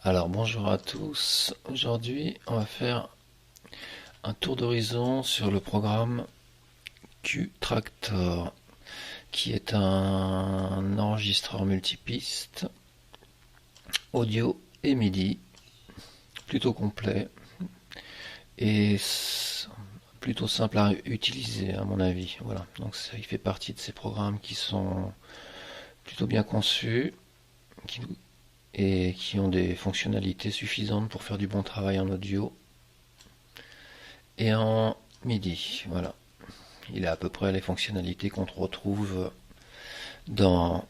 Alors bonjour à tous, aujourd'hui on va faire un tour d'horizon sur le programme Qtractor qui est un enregistreur multipiste audio et MIDI plutôt complet et plutôt simple à utiliser à mon avis. Voilà, donc ça il fait partie de ces programmes qui sont plutôt bien conçus et qui ont des fonctionnalités suffisantes pour faire du bon travail en audio et en MIDI. Voilà. Il a à peu près les fonctionnalités qu'on retrouve dans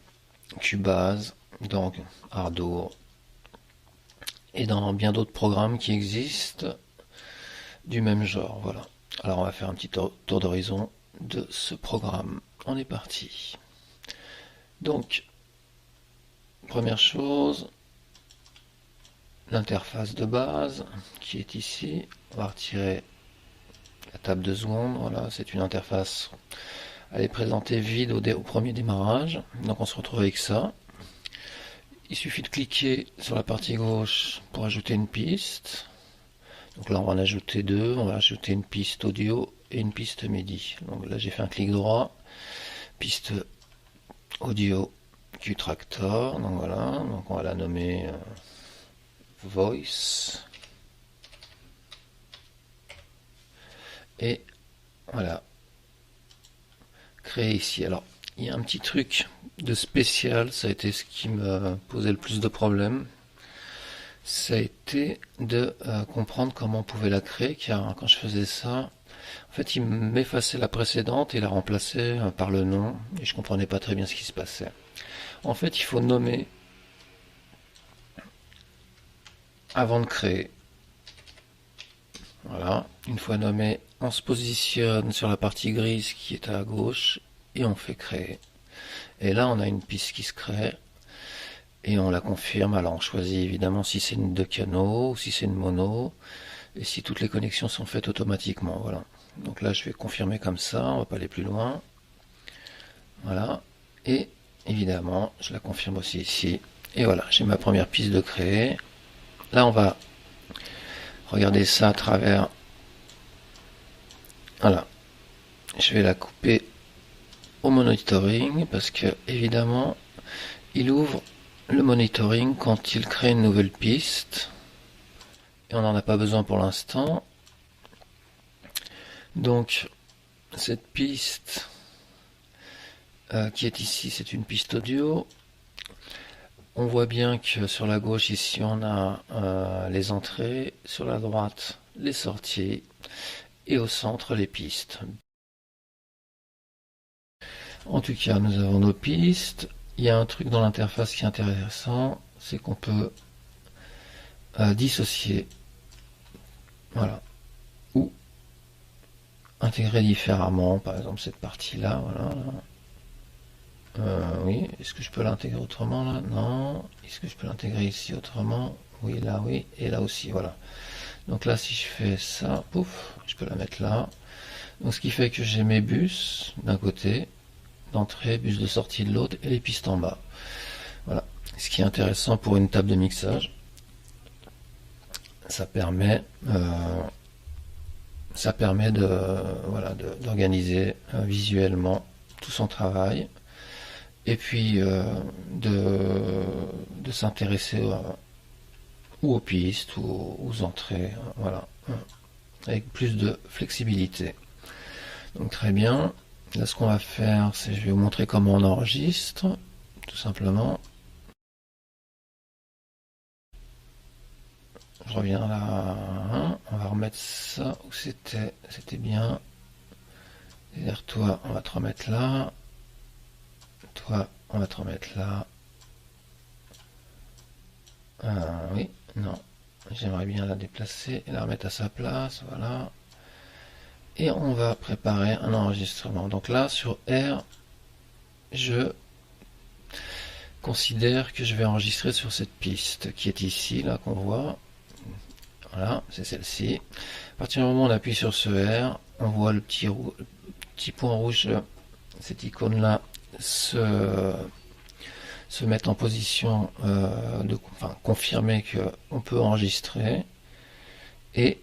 Cubase, dans Ardour et dans bien d'autres programmes qui existent du même genre. Voilà. Alors on va faire un petit tour d'horizon de ce programme. On est parti. Donc, première chose, l'interface de base qui est ici. On va retirer la table de seconde. Voilà, c'est une interface. Elle est présentée vide au premier démarrage. Donc on se retrouve avec ça. Il suffit de cliquer sur la partie gauche pour ajouter une piste. Donc là on va en ajouter deux. On va ajouter une piste audio et une piste MIDI. Donc là j'ai fait un clic droit. Piste audio Qtractor. Donc voilà. Donc on va la nommer Voice. Et voilà. Créer ici. Alors il y a un petit truc de spécial. Ça a été ce qui me posait le plus de problèmes. Ça a été de comprendre comment on pouvait la créer, car quand je faisais ça, en fait, il m'effaçait la précédente et la remplaçait par le nom, et je comprenais pas très bien ce qui se passait. En fait, il faut nommer avant de créer. Voilà, une fois nommé, on se positionne sur la partie grise qui est à gauche et on fait créer. Et là, on a une piste qui se crée et on la confirme. Alors, on choisit évidemment si c'est une 2 canaux ou si c'est une mono et si toutes les connexions sont faites automatiquement. Voilà. Donc là, je vais confirmer comme ça. On va pas aller plus loin. Voilà. Et évidemment, je la confirme aussi ici. Et voilà, j'ai ma première piste de créer. Là, on va regarder ça à travers. Voilà. Je vais la couper au monitoring parce que évidemment, il ouvre le monitoring quand il crée une nouvelle piste. Et on n'en a pas besoin pour l'instant. Donc, cette piste qui est ici, c'est une piste audio. On voit bien que sur la gauche ici on a les entrées, sur la droite les sorties et au centre les pistes. En tout cas nous avons nos pistes. Il y a un truc dans l'interface qui est intéressant, c'est qu'on peut dissocier, voilà, ou intégrer différemment, par exemple cette partie là, voilà. Oui, est-ce que je peux l'intégrer autrement là? Non. Est-ce que je peux l'intégrer ici autrement? Oui, là, oui, et là aussi, voilà. Donc là, si je fais ça, pouf, je peux la mettre là. Donc ce qui fait que j'ai mes bus d'un côté, d'entrée, bus de sortie de l'autre, et les pistes en bas. Voilà. Ce qui est intéressant pour une table de mixage, ça permet, de, voilà, d'organiser visuellement tout son travail et puis de s'intéresser ou aux pistes ou aux entrées, voilà, avec plus de flexibilité. Donc très bien. Là, ce qu'on va faire, c'est je vais vous montrer comment on enregistre, tout simplement. Je reviens là, on va remettre ça où c'était, bien. C'est-à-dire toi, on va te remettre là. Toi, on va te remettre là. Oui, non. J'aimerais bien la déplacer et la remettre à sa place, voilà. Et on va préparer un enregistrement. Donc là, sur R, je considère que je vais enregistrer sur cette piste qui est ici, là, qu'on voit. Voilà, c'est celle-ci. À partir du moment où on appuie sur ce R, on voit le petit point rouge, cette icône-là, se se mettre en position confirmer qu'on peut enregistrer, et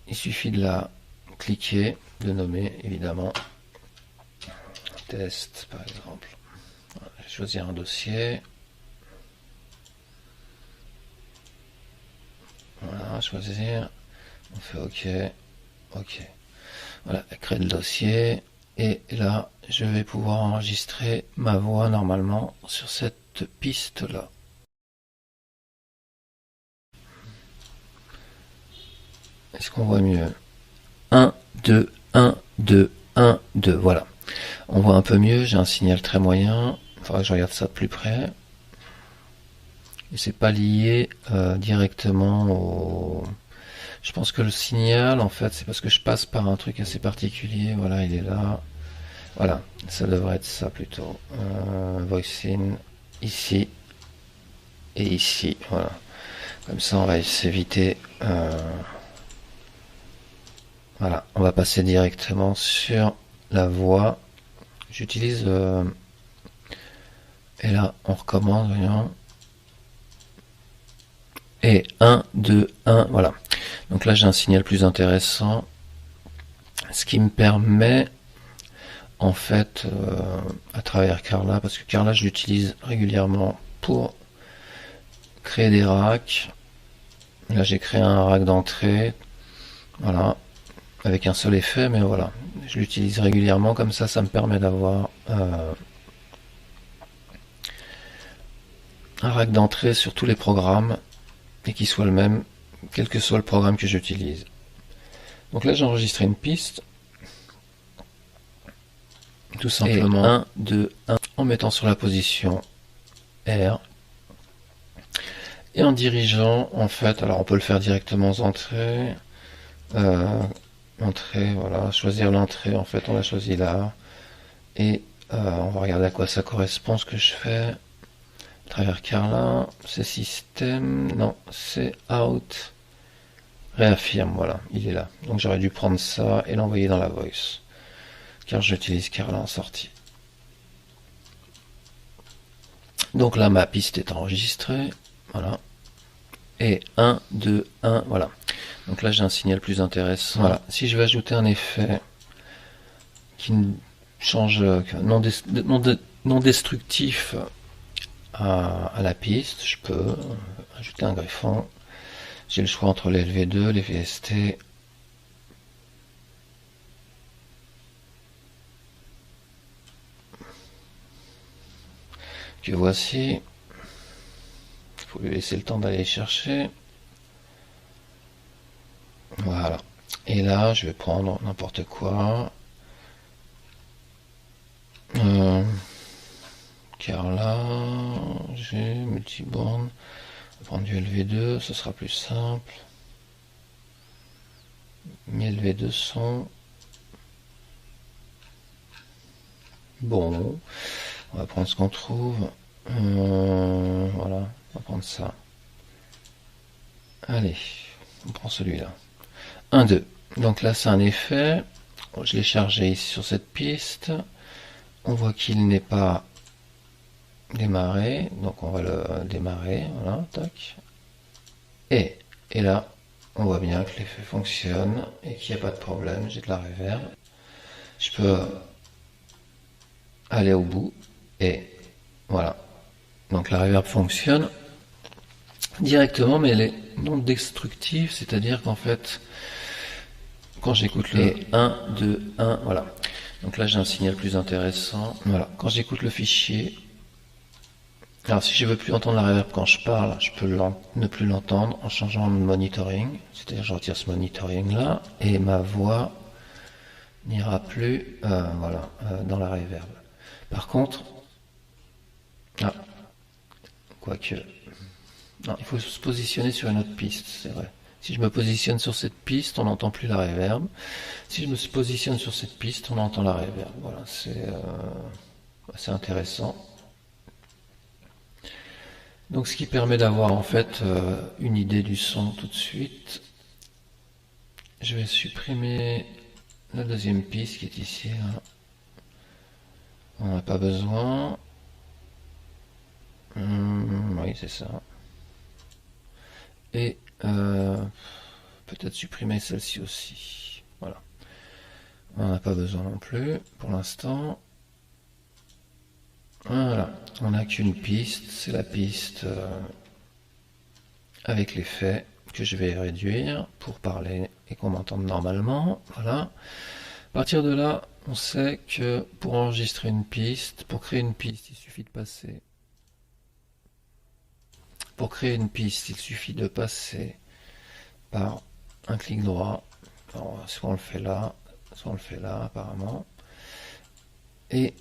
il suffit de la cliquer, de nommer évidemment test par exemple. Voilà, je vais choisir un dossier. Voilà, choisir. On fait OK. OK. Voilà, créer le dossier. Et là, je vais pouvoir enregistrer ma voix normalement sur cette piste-là. Est-ce qu'on voit mieux? 1, 2, 1, 2, 1, 2. Voilà. On voit un peu mieux. J'ai un signal très moyen. Il faudra que je regarde ça de plus près. Et c'est pas lié directement au... Je pense que le signal, en fait, c'est parce que je passe par un truc assez particulier. Voilà, il est là. Voilà, ça devrait être ça plutôt. Voice in, ici et ici. Voilà. Comme ça, on va s'éviter. Voilà, on va passer directement sur la voix. J'utilise... et là, on recommence, voyons. Et 1, 2, 1, voilà. Donc là, j'ai un signal plus intéressant. Ce qui me permet, en fait, à travers Carla, parce que Carla, je l'utilise régulièrement pour créer des racks. Là, j'ai créé un rack d'entrée. Voilà. Avec un seul effet, mais voilà. Je l'utilise régulièrement, comme ça me permet d'avoir un rack d'entrée sur tous les programmes et qui soit le même, quel que soit le programme que j'utilise. Donc là, j'ai enregistré une piste, tout simplement, 1, 2, 1, en mettant sur la position R, et en dirigeant, en fait, alors on peut le faire directement aux entrées, entrée, voilà, choisir l'entrée, en fait, on l'a choisi là, et on va regarder à quoi ça correspond, ce que je fais. À travers Carla, c'est système, non, c'est out, réaffirme, voilà, il est là. Donc j'aurais dû prendre ça et l'envoyer dans la voice, car j'utilise Carla en sortie. Donc là, ma piste est enregistrée, voilà, et 1, 2, 1, voilà. Donc là, j'ai un signal plus intéressant. Voilà, si je veux ajouter un effet qui change, non destructif à la piste, je peux ajouter un griffon. J'ai le choix entre les LV2, les VST. Que voici. Il faut lui laisser le temps d'aller chercher. Voilà. Et là, je vais prendre n'importe quoi. Car là, j'ai multiborne. On va prendre du LV2, ce sera plus simple. 1000 LV2 sont bon. On va prendre ce qu'on trouve. Voilà, on va prendre ça. Allez, on prend celui-là. 1, 2. Donc là, c'est un effet. Je l'ai chargé ici sur cette piste. On voit qu'il n'est pas démarré. Donc on va le démarrer. Voilà, tac. Et là, on voit bien que l'effet fonctionne et qu'il n'y a pas de problème. J'ai de la reverb. Je peux aller au bout. Et voilà. Donc la reverb fonctionne directement, mais elle est non destructive, c'est-à-dire qu'en fait, quand j'écoute le 1, 2, 1, voilà. Donc là, j'ai un signal plus intéressant. Voilà. Quand j'écoute le fichier, alors si je veux plus entendre la reverb quand je parle, je peux ne plus l'entendre en changeant de monitoring. C'est-à-dire, je retire ce monitoring là et ma voix n'ira plus, voilà, dans la reverb. Par contre, quoique, non, il faut se positionner sur une autre piste, c'est vrai. Si je me positionne sur cette piste, on n'entend plus la reverb. Si je me positionne sur cette piste, on entend la reverb. Voilà, c'est intéressant. Donc ce qui permet d'avoir en fait une idée du son tout de suite. Je vais supprimer la deuxième piste qui est ici. Là. On n'a pas besoin. Oui, c'est ça. Et peut-être supprimer celle-ci aussi. Voilà. On n'en a pas besoin non plus pour l'instant. Voilà. On n'a qu'une piste. C'est la piste avec l'effet que je vais réduire pour parler et qu'on m'entende normalement. Voilà. À partir de là, on sait que pour enregistrer une piste, pour créer une piste, il suffit de passer. Pour créer une piste, il suffit de passer par un clic droit. Alors, soit on le fait là, soit on le fait là apparemment. Et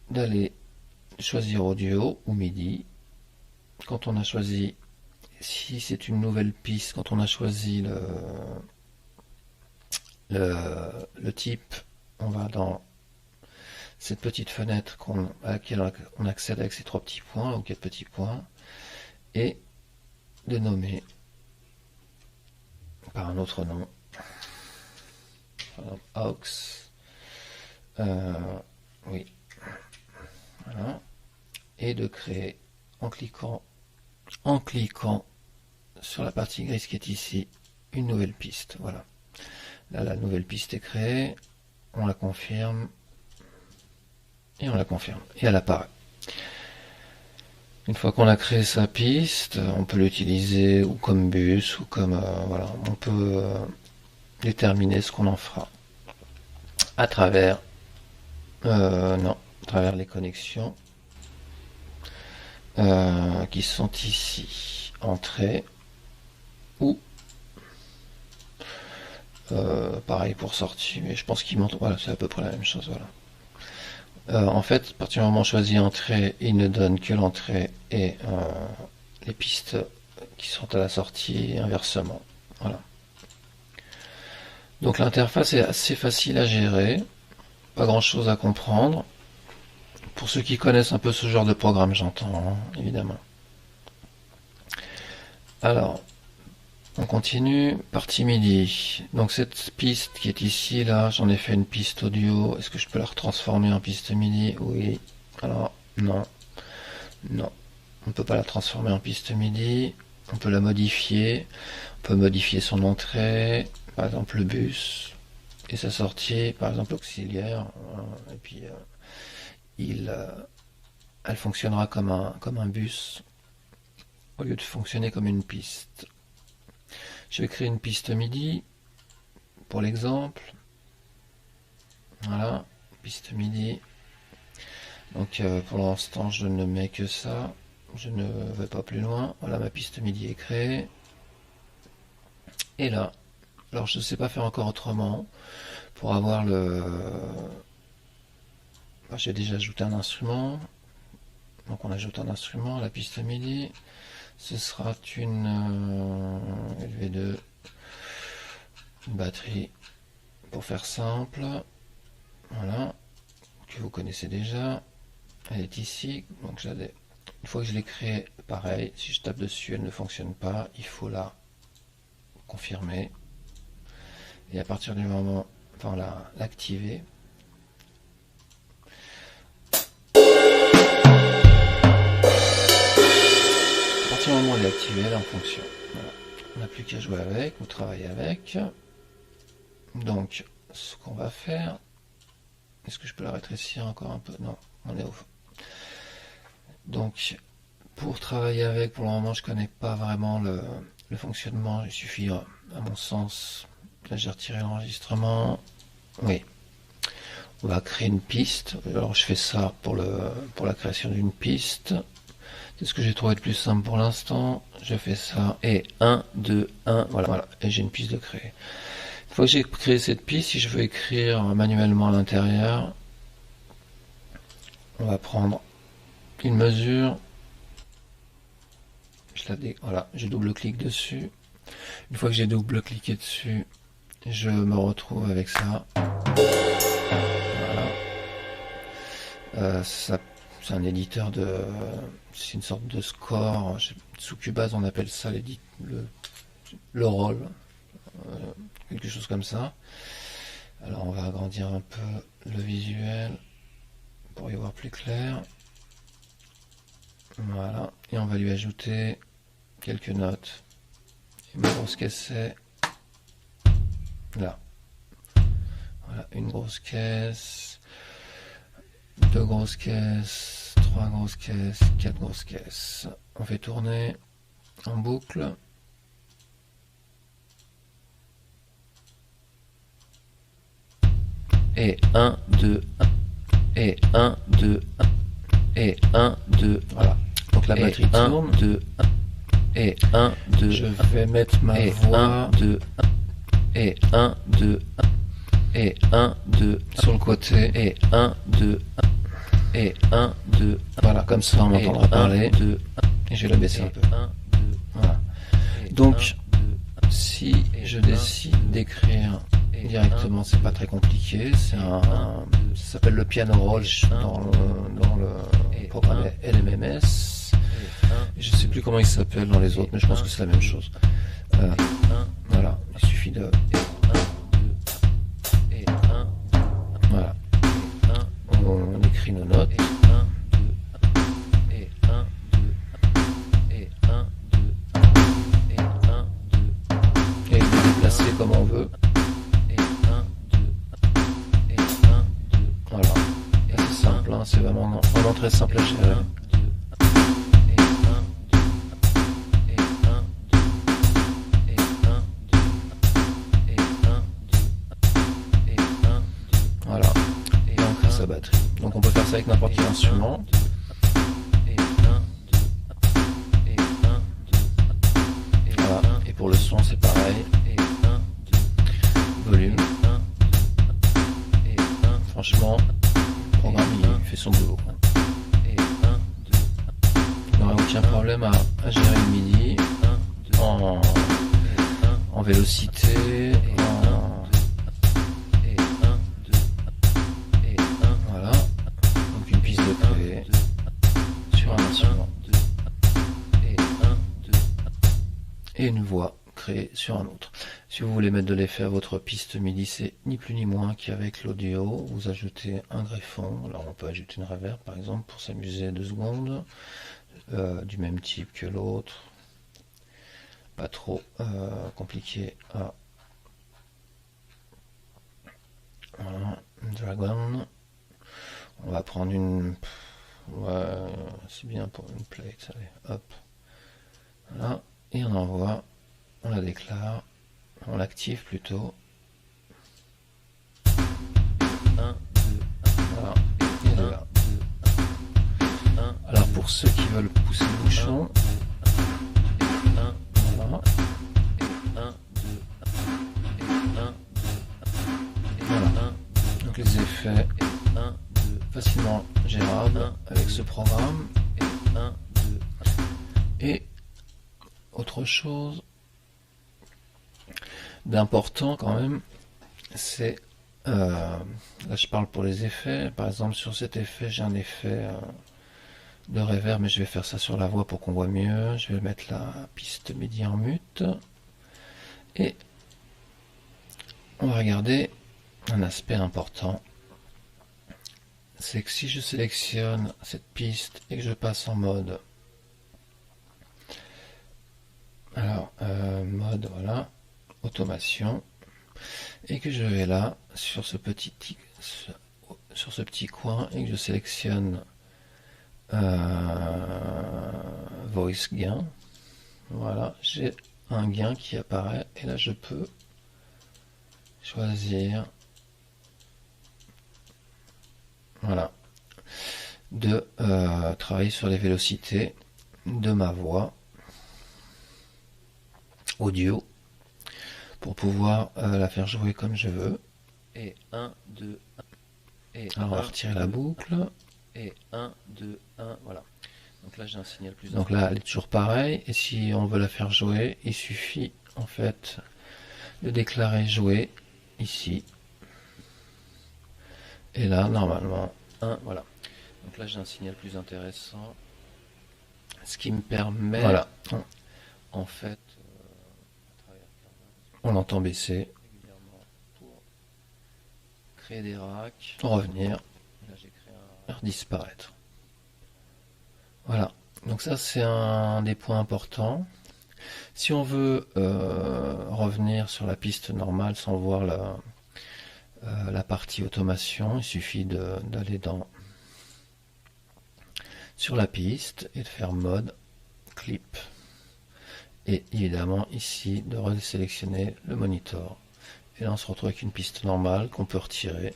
d'aller choisir audio ou MIDI. Quand on a choisi, si c'est une nouvelle piste, quand on a choisi le type, on va dans cette petite fenêtre à laquelle on accède avec ces trois petits points ou quatre petits points et de nommer par un autre nom, par exemple aux, oui, voilà, et de créer en cliquant sur la partie grise qui est ici une nouvelle piste. Voilà, là la nouvelle piste est créée, on la confirme et on la confirme et elle apparaît. Une fois qu'on a créé sa piste, on peut l'utiliser ou comme bus ou comme voilà, on peut déterminer ce qu'on en fera à travers non, à travers les connexions qui sont ici, entrée ou pareil pour sortie, mais je pense qu'il montre, voilà, c'est à peu près la même chose, voilà. En fait, à partir du moment où on choisit entrée, il ne donne que l'entrée et les pistes qui sont à la sortie et inversement. Voilà. Donc l'interface est assez facile à gérer, pas grand chose à comprendre. Pour ceux qui connaissent un peu ce genre de programme, j'entends, hein, évidemment. Alors, on continue, partie MIDI. Donc cette piste qui est ici, là, j'en ai fait une piste audio. Est-ce que je peux la retransformer en piste MIDI? Oui. Alors, non. Non. On ne peut pas la transformer en piste MIDI. On peut la modifier. On peut modifier son entrée. Par exemple, le bus. Et sa sortie, par exemple, auxiliaire. Et puis, elle fonctionnera comme un bus au lieu de fonctionner comme une piste. Je vais créer une piste MIDI pour l'exemple. Voilà, piste MIDI. Donc pour l'instant je ne mets que ça. Je ne vais pas plus loin. Voilà, ma piste MIDI est créée. Et là, alors je ne sais pas faire encore autrement pour avoir le... J'ai déjà ajouté un instrument. Donc on ajoute un instrument à la piste MIDI. Ce sera une LV2, une batterie pour faire simple. Voilà, que vous connaissez déjà. Elle est ici. Donc une fois que je l'ai créée, pareil, si je tape dessus, elle ne fonctionne pas. Il faut la confirmer. Et à partir du moment, enfin l'activer. À partir du moment où elle est activée, elle est en fonction. Voilà. On n'a plus qu'à jouer avec ou travailler avec. Donc, ce qu'on va faire, est-ce que je peux la rétrécir encore un peu? Non, on est au fond. Donc, pour travailler avec, pour le moment, je connais pas vraiment le fonctionnement. Il suffit, à mon sens, là j'ai retiré l'enregistrement. Oui, on va créer une piste. Alors, je fais ça pour la création d'une piste. C'est ce que j'ai trouvé le plus simple pour l'instant. Je fais ça et 1, 2, 1, voilà, et j'ai une piste de créer. Une fois que j'ai créé cette piste, si je veux écrire manuellement à l'intérieur, on va prendre une mesure. Voilà, je double-clique dessus. Une fois que j'ai double-cliqué dessus, je me retrouve avec ça. Voilà. C'est un éditeur c'est une sorte de score. Sous Cubase, on appelle ça le roll. Quelque chose comme ça. Alors, on va agrandir un peu le visuel pour y voir plus clair. Voilà, et on va lui ajouter quelques notes. Une grosse caisse c'est là. Voilà, une grosse caisse, deux grosses caisses, trois grosses caisses, quatre grosses caisses. On fait tourner en boucle. Et 1, 2, 1. Et 1, 2, 1. Et 1, 2, voilà. Donc la batterie tourne. 2, 1. Et 1, 2, je vais mettre ma voix. 1, 2, 1. Et 1, 2, 1. Et 1, 2, sur le côté. Et 1, 2, 1. Et 1, 2, 1. Voilà, comme ça on m'entendra parler. 2, 1. Et je vais la baisser un peu. 1, 2, voilà. Donc, si je décide d'écrire directement, c'est pas très compliqué. C'est ça s'appelle le piano roll dans le programme LMMS. Je sais plus comment il s'appelle dans les autres, mais je pense que c'est la même chose. Voilà, il suffit de. Voilà. On écrit nos notes. Et les déplacer comme on veut. Voilà. Et c'est simple, hein, c'est vraiment très simple à gérer. Voilà. Et on crée sa batterie. Donc on peut faire ça avec n'importe quel instrument. Voilà. Et pour le son, c'est pareil. Volume. Franchement, le programme il fait son boulot. Il n'y aura aucun problème à gérer le MIDI en vélocité, voilà. Donc une piste de clé sur un instrument et une voix créée sur un autre. Si vous voulez mettre de l'effet à votre piste MIDI, c'est ni plus ni moins qu'avec l'audio. Vous ajoutez un greffon. Alors on peut ajouter une reverb par exemple pour s'amuser 2 secondes, du même type que l'autre. Pas trop compliqué à. Voilà, Dragon. On va prendre une. Ouais, c'est bien pour une plate. Allez, hop. Voilà, et on envoie. On la déclare. On l'active plutôt. 1, 2, 1. Voilà, et de là. Alors pour ceux qui veulent pousser le bouchon. Voilà. Voilà. Donc les effets facilement gérables avec ce programme. Et autre chose d'important quand même, c'est là je parle pour les effets. Par exemple sur cet effet, j'ai un effet de reverb, mais je vais faire ça sur la voix pour qu'on voit mieux. Je vais mettre la piste MIDI en mute et on va regarder un aspect important, c'est que si je sélectionne cette piste et que je passe en mode, alors mode, voilà, automation, et que je vais là sur ce petit coin et que je sélectionne voice gain, voilà, j'ai un gain qui apparaît et là je peux choisir, voilà, de travailler sur les vélocités de ma voix audio pour pouvoir la faire jouer comme je veux. Et 1, 2, 1. Et alors on va retirer la boucle. Et 1, 2, 1, voilà. Donc là j'ai un signal plus. Donc là elle est toujours pareil. Et si on veut la faire jouer, il suffit en fait de déclarer jouer ici. Et là normalement 1, voilà. Donc là j'ai un signal plus intéressant. Ce qui me permet, voilà, en fait, on l'entend baisser pour créer des racks, revenir, là j'ai créé un disparaître. Voilà, Donc ça c'est un des points importants. Si on veut revenir sur la piste normale sans voir la partie automation, il suffit d'aller sur la piste et de faire mode, clip. Et évidemment ici de resélectionner le monitor. Et là on se retrouve avec une piste normale qu'on peut retirer,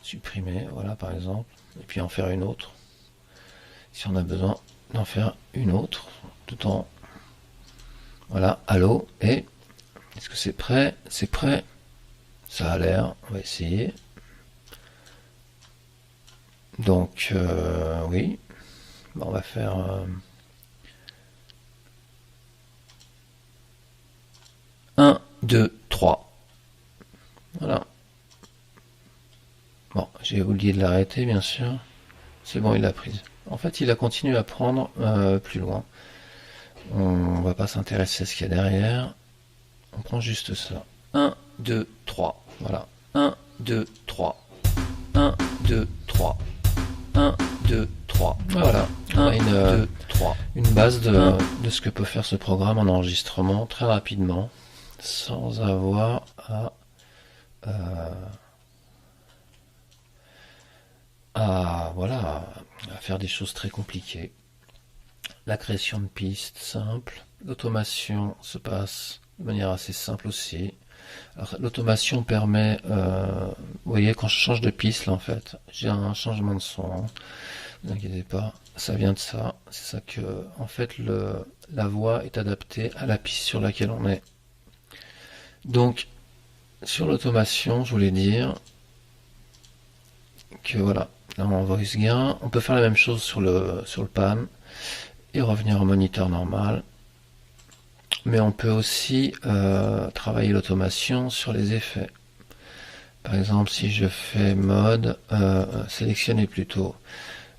supprimer, voilà par exemple, et puis en faire une autre. Si on a besoin d'en faire une autre, tout en... Voilà, allô, et est-ce que c'est prêt? C'est prêt. Ça a l'air, on va essayer. Donc, oui, bon, on va faire... 1, 2, 3. Voilà. Bon, j'ai oublié de l'arrêter, bien sûr. C'est bon, il l'a prise. En fait, il a continué à prendre plus loin. On va pas s'intéresser à ce qu'il y a derrière. On prend juste ça. 1, 2, 3. Voilà. 1, 2, 3. 1, 2, 3. 1, 2, 3. Voilà. On a 2, 3. Une base de ce que peut faire ce programme en enregistrement très rapidement, sans avoir voilà, à faire des choses très compliquées. La création de pistes simple, l'automation se passe de manière assez simple aussi. L'automation permet, vous voyez, quand je change de piste, là en fait, j'ai un changement de son, hein. Ne vous inquiétez pas, ça vient de ça. C'est ça que, en fait, la voix est adaptée à la piste sur laquelle on est. Donc, sur l'automation, je voulais dire que voilà, là en voice gain, on peut faire la même chose sur le pan et revenir en moniteur normal. Mais on peut aussi travailler l'automation sur les effets. Par exemple, si je fais mode, sélectionner plutôt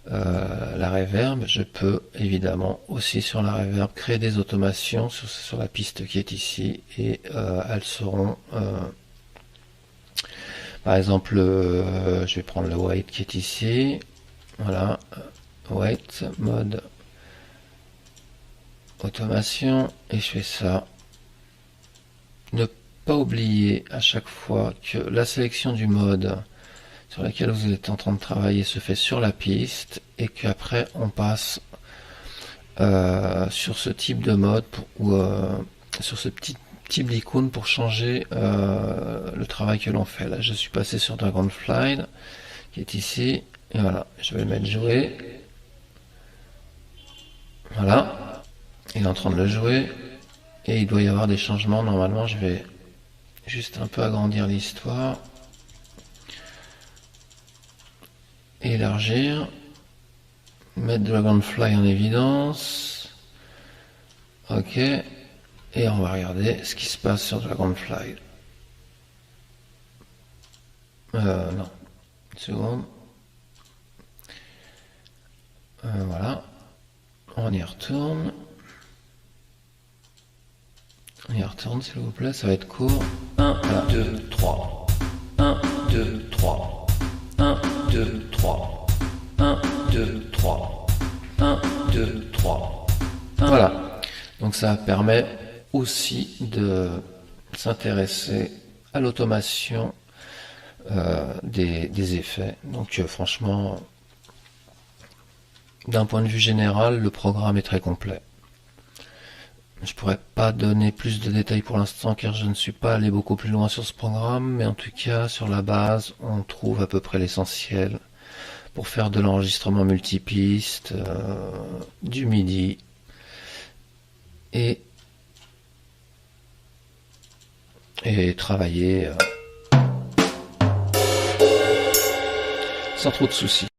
la reverb, je peux évidemment aussi sur la reverb créer des automations sur la piste qui est ici et elles seront par exemple je vais prendre le white qui est ici, voilà, white, mode automation, et je fais ça. Ne pas oublier à chaque fois que la sélection du mode sur laquelle vous êtes en train de travailler se fait sur la piste et qu'après on passe sur ce type de mode ou sur ce petit type d'icône pour changer le travail que l'on fait. Là je suis passé sur Dragonfly qui est ici et voilà, je vais le mettre jouer. Voilà, il est en train de le jouer et il doit y avoir des changements. Normalement je vais juste un peu agrandir l'histoire, élargir, mettre Dragonfly en évidence, ok, et on va regarder ce qui se passe sur Dragonfly. Non, une seconde, voilà, on y retourne. On y retourne s'il vous plaît, ça va être court. 1, 2, 3. 1, 2, 3. 1, 2, 3. 1, 2, 3. 1, 2, 3. Voilà. Donc ça permet aussi de s'intéresser à l'automation des effets. Donc franchement, d'un point de vue général, le programme est très complet. Je pourrais pas donner plus de détails pour l'instant car je ne suis pas allé beaucoup plus loin sur ce programme, mais en tout cas sur la base on trouve à peu près l'essentiel pour faire de l'enregistrement multipiste, du MIDI et travailler sans trop de soucis.